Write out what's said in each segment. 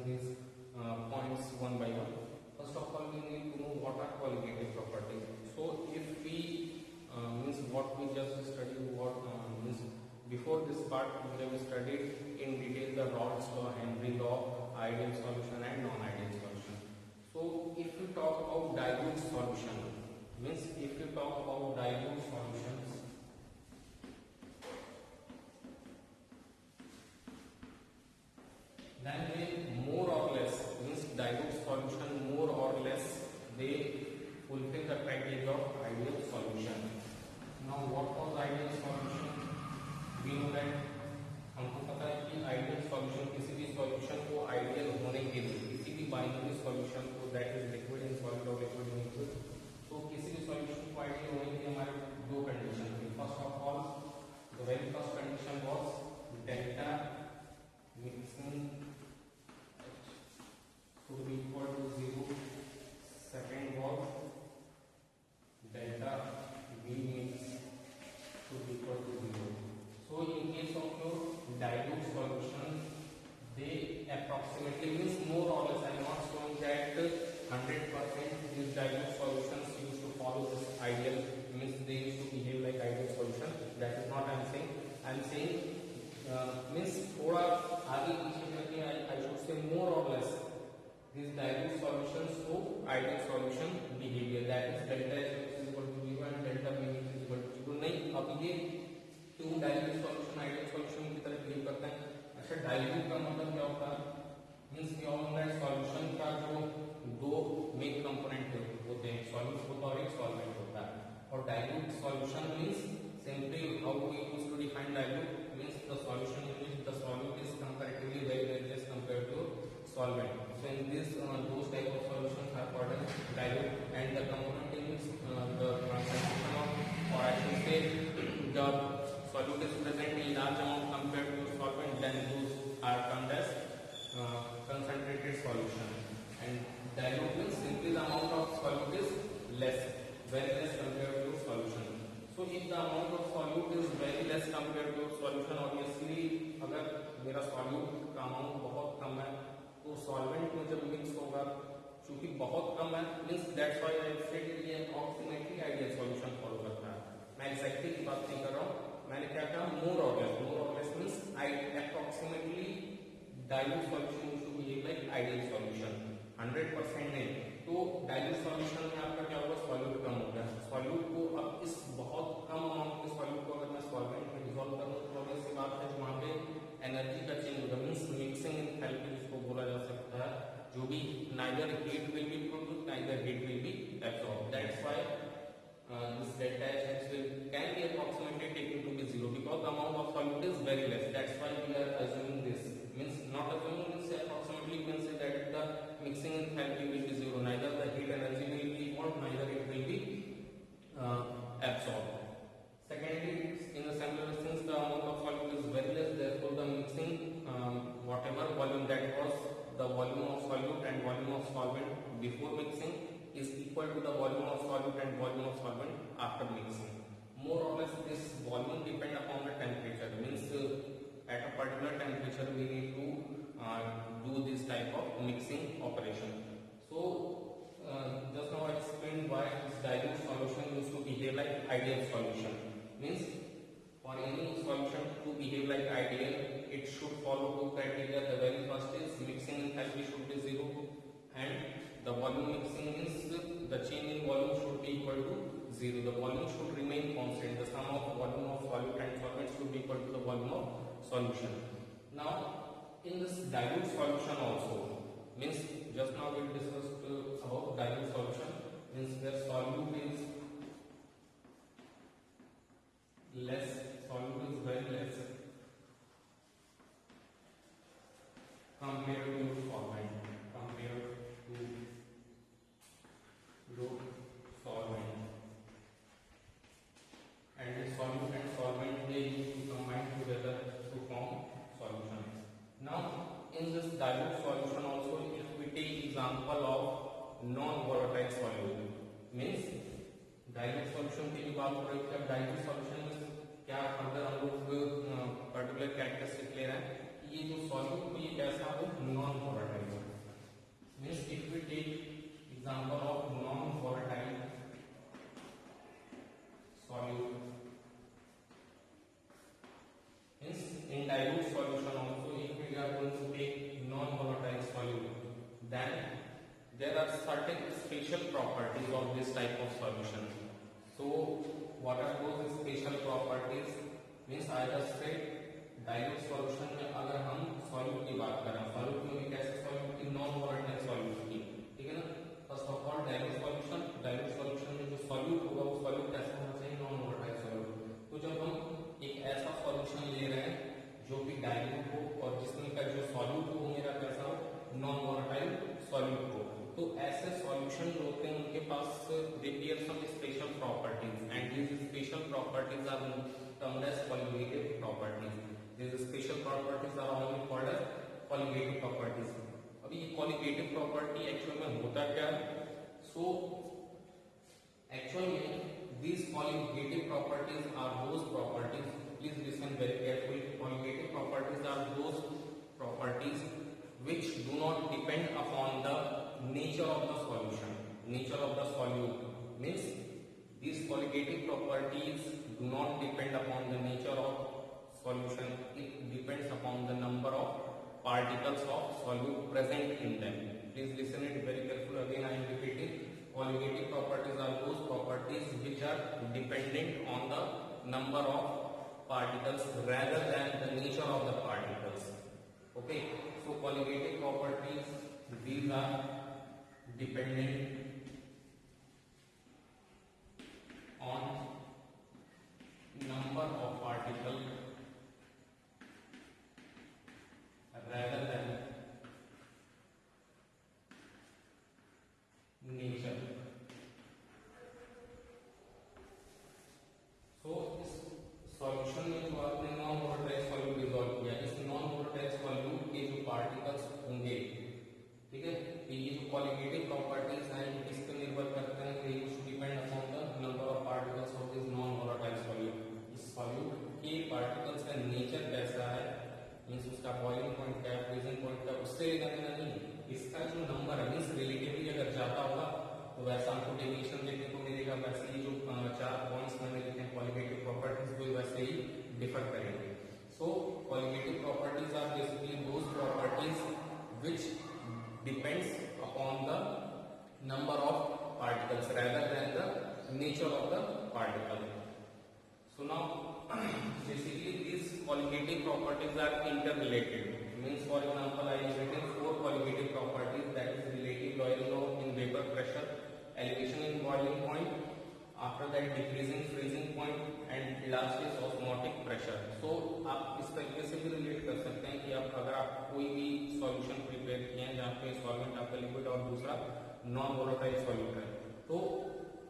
discussing these points one by one. First of all, we need to know what are qualitative properties. So if we means what we just studied, what means before this part we have studied in detail the Raoult's law, Henry law, ideal solution and non-ideal solution. So if you talk about dilute solution, means if you talk about dilute solutions, then they more or less, means dilute solution more or less they fulfill the criteria of ideal solution. Now what was ideal solution? We know that हमको पता है कि ideal solution किसी भी solution को ideal होने के लिए, किसी भी बाइनरी सॉल्यूशन को that is liquid in solid और लिक्विड इन लिक्विड, तो किसी भी सॉल्यूशन को आइडियल होने के लिए हमारे दो कंडीशन थी. First of all the very first condition was delta mixing should be equal to 0. Second was delta V mix should be equal to 0. So in case of your dilute solution, they approximately, means more or less, I am not showing that 100% these dilute solutions used to follow this ideal, means they used to behave like ideal solution. That is not I am saying. I am saying means थोड़ा आगे पीछे करके I should say more or less these dilute solutions to ideal solution behavior, that is delta H is equal to 0 and delta B is equal to 0. नहीं, अब ये क्यों dilute solution ideal solution की तरह बिहेव करते हैं? अच्छा, dilute का मतलब क्या होता है? Means we all know that solution का जो दो मेन कंपोनेंट होते हैं, सॉल्यूट होता है और एक सॉल्वेंट होता है. और dilute solution means simply how we use to define dilute, means the solution in which the solute is comparatively very less compared to solvent. So in this those type of solutions are called as dilute, and the component in which the concentration of, or I should say the solute is present in large amount compared to solvent, then those are termed as concentrated solution. And dilute means simply the amount of solute is less, very less compared to solution. So if the amount of solute is very less compared to solution, obviously अगर मेरा solute का amount बहुत कम है तो solvent में जब mix होगा, चूंकि बहुत कम है, means that's why I said ये अप्रॉक्सीमेटली आइडियल सॉल्यूशन फॉलो करता है. मैं एग्जैक्टली की बात नहीं कर रहा हूं, मैंने क्या कहा मोर और less means approximately dilute solution should behave like ideal solution. 100% नहीं. तो डाइल्यूट सॉल्यूशन में आपका क्या होगा, सॉल्यूट कम हो गया. सॉल्यूट को अब इस बहुत कम अमाउंट के सॉल्यूट को अगर मैं सॉल्वेंट में डिसॉल्व करूं तो ऑब्वियस सी बात है वहां पे एनर्जी का चेंज होगा, मींस मिक्सिंग एंथैल्पी जिसको बोला जा सकता है, जो भी neither heat will be produce neither heat will be absorb. That's why this delta H can be approximately taken to be 0 because the amount of solute is very less. That's why we are assuming this, means not assuming this, approximately you can say that the mixing enthalpy will be 0, neither the heat energy will be evolved, neither it will be absorbed. Secondly, in the similar instance the amount of solute is very less, therefore the mixing whatever volume that was the volume of solute and volume of solvent before mixing is equal to the volume of solute and volume of solvent after mixing. More or less this volume depend upon the temperature, means at a particular temperature we need to do this type of mixing operation. So just now I explained why this dilute solution used to behave like ideal solution. Means for any solution to behave like ideal, it should follow two criteria. The very first is mixing enthalpy should be 0, and the volume mixing means the change in volume should be equal to 0. The volume should remain constant. The sum of volume of solute and solvent should be equal to the volume of solution. Now in this dilute solution also, means just now we discussed about dilute solution, means where solute is less, solute is very less compared to solvent, compared to solvent, and the solute and solvent they used to combine together to form solution. Now in this dilute solution also, if we take example of non-volatile solute, means dilute solution की भी बात हो रही थी. अब dilute solution में क्या further हम लोग पर्टिकुलर कैरेक्टरिस्टिक ले रहे हैं, ये जो सॉल्यूट तो ये कैसा हो, नॉन वोलेटाइल हो। Means if we take example of non volatile solute, means in dilute solution also if we are going to take non volatile solute, then there are certain special properties of this type of solution. So what are those special properties? Means I just said dilute solution में अगर हम solute की बात करें, solute में भी कैसे solute की, non volatile solute की, ठीक है ना। First of all dilute solution में जो solute होगा वो solute कैसा होना चाहिए, non volatile solute। तो जब हम एक ऐसा solution ले रहे हैं जो कि dilute हो और जिसमें का जो solute हो मेरा कैसा हो, non volatile solute हो, तो ऐसे सॉल्यूशन जो होते हैं उनके पास दे bear some special properties and these special properties are termed as colligative properties. These special properties are only called as colligative properties. अभी ये colligative property एक्चुअल में होता क्या है? So एक्चुअल में these colligative properties are those properties, please listen very carefully, colligative properties are those properties which do not depend upon the nature of the solution, nature of the solute. Means these colligative properties do not depend upon the nature of solution, it depends upon the number of particles of solute present in them. Please listen it very carefully, again I am repeating, colligative properties are those properties which are dependent on the number of particles rather than the nature of the particles. Okay, so colligative properties, these are dependent on number of particles rather than nature. So इस solution में जो आपने non volatile solute dissolve किया, इस non volatile solute के जो particles होंगे, ठीक है, ये जो colligative properties हैं किस पे निर्भर करते हैं, they used to depend upon the number of particles of this non volatile solute. इस solute के particles का नेचर कैसा है, मीन्स उसका बॉइलिंग पॉइंट क्या है, फ्रीजिंग पॉइंट क्या है, उससे लेना देना नहीं, इसका जो नंबर है मीन्स रिलेटिवली अगर ज्यादा होगा तो वैसा हमको डेविएशन देखने को मिलेगा, वैसे ही जो चार पॉइंट्स मैंने लिखे हैं colligative properties वो वैसे ही डिफर करेंगे। So colligative properties are basically those properties which depends upon the number of particles rather than the nature of the particle. So now basically these colligative properties are interrelated. Means for example I have written 4 colligative properties, that is relative loiring in vapor pressure, elevation in boiling point, after that decreasing freezing point and last is osmotic pressure. So आप इस तरीके से भी relate कर सकते हैं कि आप अगर आप कोई भी सॉल्यूशन प्रिपेयर किए हैं जहाँ पे सॉल्वेंट आपका लिक्विड और दूसरा नॉन वोलेटाइल सॉल्यूट है, तो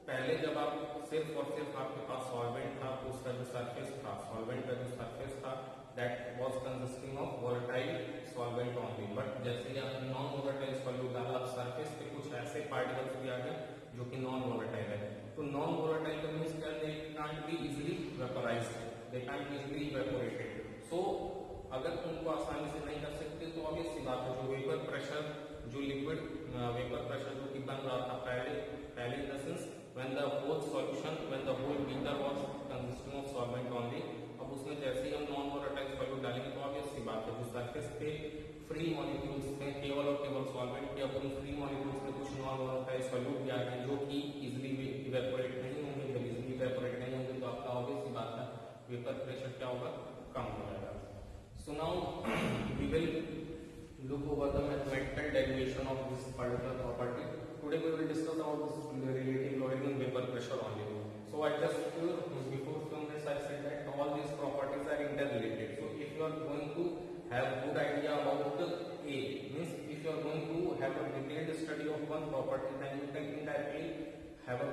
पहले जब आप सिर्फ और सिर्फ आपके पास सॉल्वेंट था तो उसका जो सरफेस था, सॉल्वेंट का जो सरफेस था that was consisting of volatile solvent only, but जैसे ही आपने नॉन वोलेटाइल सॉल्यूट डाला आप सरफेस पे कुछ ऐसे पार्टिकल्स भी आ गए जो कि नॉन वोलेटाइल है। तो नॉन वोलेटाइल का मींस क्या, they can't be easily vaporized, they can't be easily evaporated. So अगर उनको आसानी से नहीं कर सकते तो ऑब्वियस सी बात है जो वेपर प्रेशर, जो लिक्विड वेपर प्रेशर जो कि बन रहा था पहले in the sense when the whole solution, when the whole beaker was consisting of solvent only, अब उसमें जैसे ही हम नॉन वोलेटाइल सॉल्यूट डालेंगे तो ऑब्वियस सी बात है जो सरफेस पे फ्री मॉलिक्यूल्स थे केवल और केवल सॉल्वेंट के, अब उन फ्री मॉलिक्यूल्स में कुछ नॉन वोलेटाइल सॉल्यूट भी आ गए जो कि इजीली इवेपोरेट नहीं होंगे, जब इजीली इवेपोरेट नहीं होंगे तो आपका ऑब्वियस सी बात है वेपर प्रेशर क्या होगा, कम हो जाएगा। So now we will look over the mathematical derivation of this particular property. Today we will discuss about this relative lowering in vapor pressure only. So I just before few minutes I said that all these properties are interrelated. So if you are going to have good idea about A, means if you are going to have a detailed study of one property, then you can indirectly have a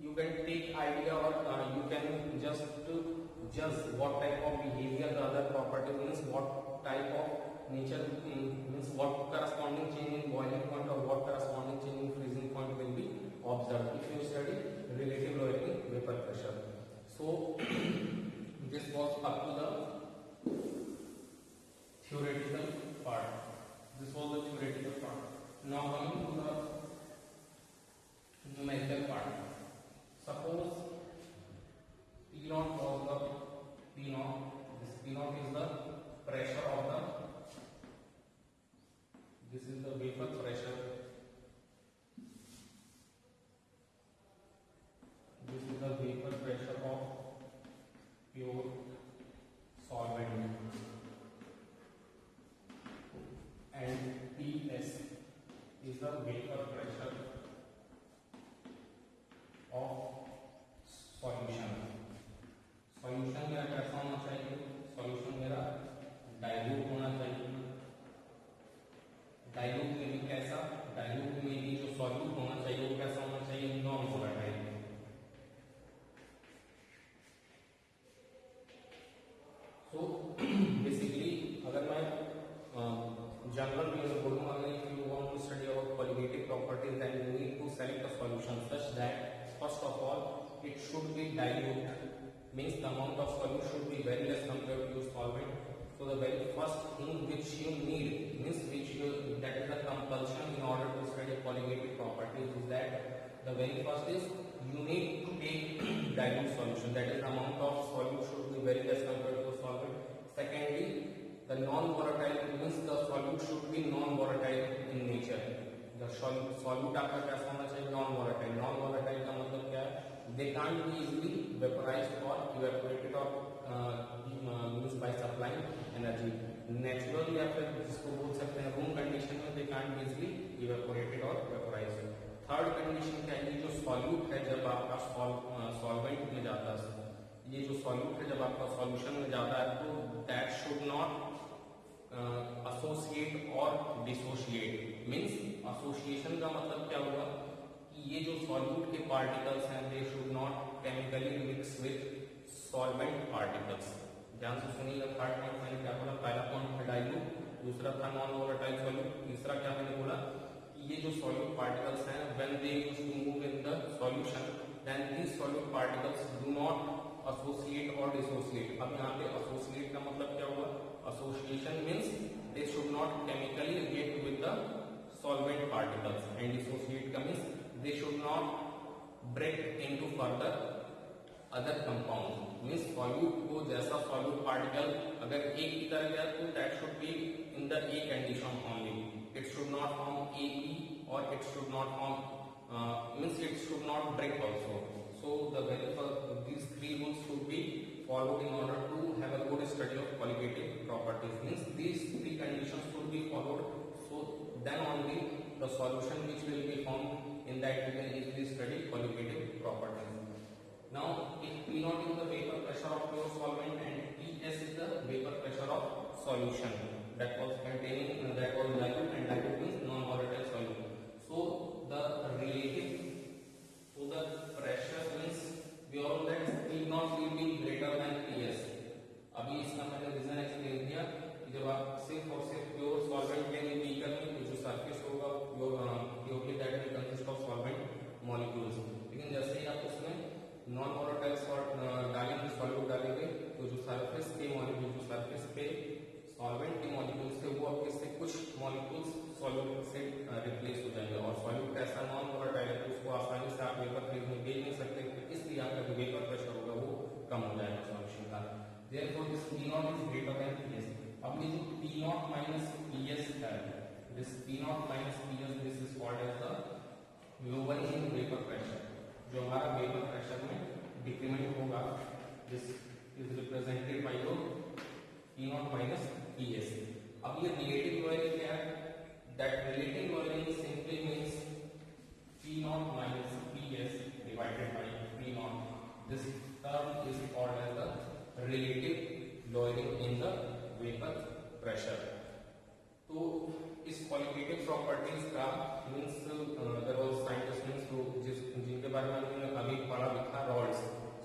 you can take idea or you can just judge what type of behavior the other property means, what type of nature means, what corresponding change in boiling point or what corresponding change in freezing point will be observed if you study relative lowering vapor pressure. So this was up to the thing which you need, means which that is a compulsion in order to study colligative properties, is that the very first is you need to take dilute solution, that is the amount of solute should be very less compared to the solvent. Secondly, the non-volatile means the solute should be non-volatile in nature. The solute आपका कैसा होना चाहिए? Non-volatile. Non-volatile का मतलब क्या है? They can't be easily vaporized or evaporated or used by supplying energy. Naturally या फिर जिसको बोल सकते हैं room condition में they can't be easily evaporated or vaporized. Third condition क्या है? जो solute है जब आपका solvent में जाता है, ये जो solute है जब आपका solution में जाता है तो that should not associate और dissociate. मीन्स एसोसिएशन का मतलब क्या होगा कि ये जो सॉल्यूट के पार्टिकल्स हैं they should not chemically mix with solvent particles. ध्यान से सुनिएगा. थर्ड पॉइंट मैंने क्या बोला? पहला पॉइंट था डाइल्यूट, दूसरा था नॉन वोलेटाइल सॉल्यूट, तीसरा क्या मैंने बोला कि ये जो सॉल्यूट पार्टिकल्स हैं when they use to move in the solution then these solute particles do not associate और डिसोसिएट. अब यहाँ पे एसोसिएट का मतलब क्या हुआ? Association means they should not chemically react with the solvent particles, and dissociate means they should not break into further other compounds. means solute को जैसा solute particle अगर एक की तरह गया तो that should be in the A condition only. It should not form AE or it should not form means it should not break also. So the very first these three rules should be followed in order to have a good study of colligative properties. Means these three conditions should be followed, so then only the solution which will be formed in that we can easily study colligative properties. Now if P0 is the vapor pressure of pure solvent and Ps is the vapor pressure of solution that was containing that was dilute, and dilute means non-volatile solute. So the relative, so the pressure means we all that P0 will be greater than Ps. अभी इसका मैंने reason explain किया कि जब आप सिर्फ और सिर्फ प्योर सॉल्वेंट लेंगे बीकर में तो जो सरफेस होगा purely that will consist of solvent molecules. लेकिन जैसे ही आप उसमें नॉन वोलेटाइल डालेंगे, सॉल्यूट डालेंगे, तो जो सरफेस के मॉलिक्यूल, जो सरफेस पे सॉल्वेंट के मॉलिक्यूल्स थे वो अब इससे कुछ मॉलिक्यूल्स सॉल्यूट से रिप्लेस हो जाएंगे. और सॉल्यूट कैसा? नॉन वोलेटाइल है तो उसको आसानी से आप वेपर फेज में भेज नहीं सकते, इसलिए आपका जो वेपर प्रेशर होगा वो कम हो जाएगा सॉल्यूशन का. Therefore this P0 is greater than Ps. अब ये जो P0 minus Ps है, this P0 minus Ps this is called as the lowering in vapor pressure. जो हमारा वेपर प्रेशर में डिक्रीमेंट होगा this is represented by your P0 minus Ps. अब ये relative lowering क्या है? That relative lowering simply means P0 minus Ps divided by P0. This term is called as the relative lowering in the vapor pressure. तो इस qualitative properties का means there was scientist means जिनके बारे में हमने अभी पढ़ा लिखा Rawls.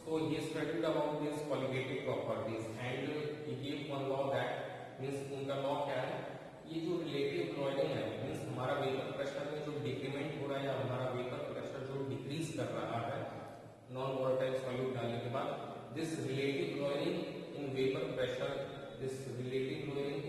So he studied about these qualitative properties and he gave one law that means उनका law क्या है? ये जो relative lowering है means हमारा vapor pressure में जो decrement हो रहा है या हमारा vapor pressure जो decrease कर रहा है non volatile solute डालने के बाद, this relative lowering in vapor pressure, this relative lowering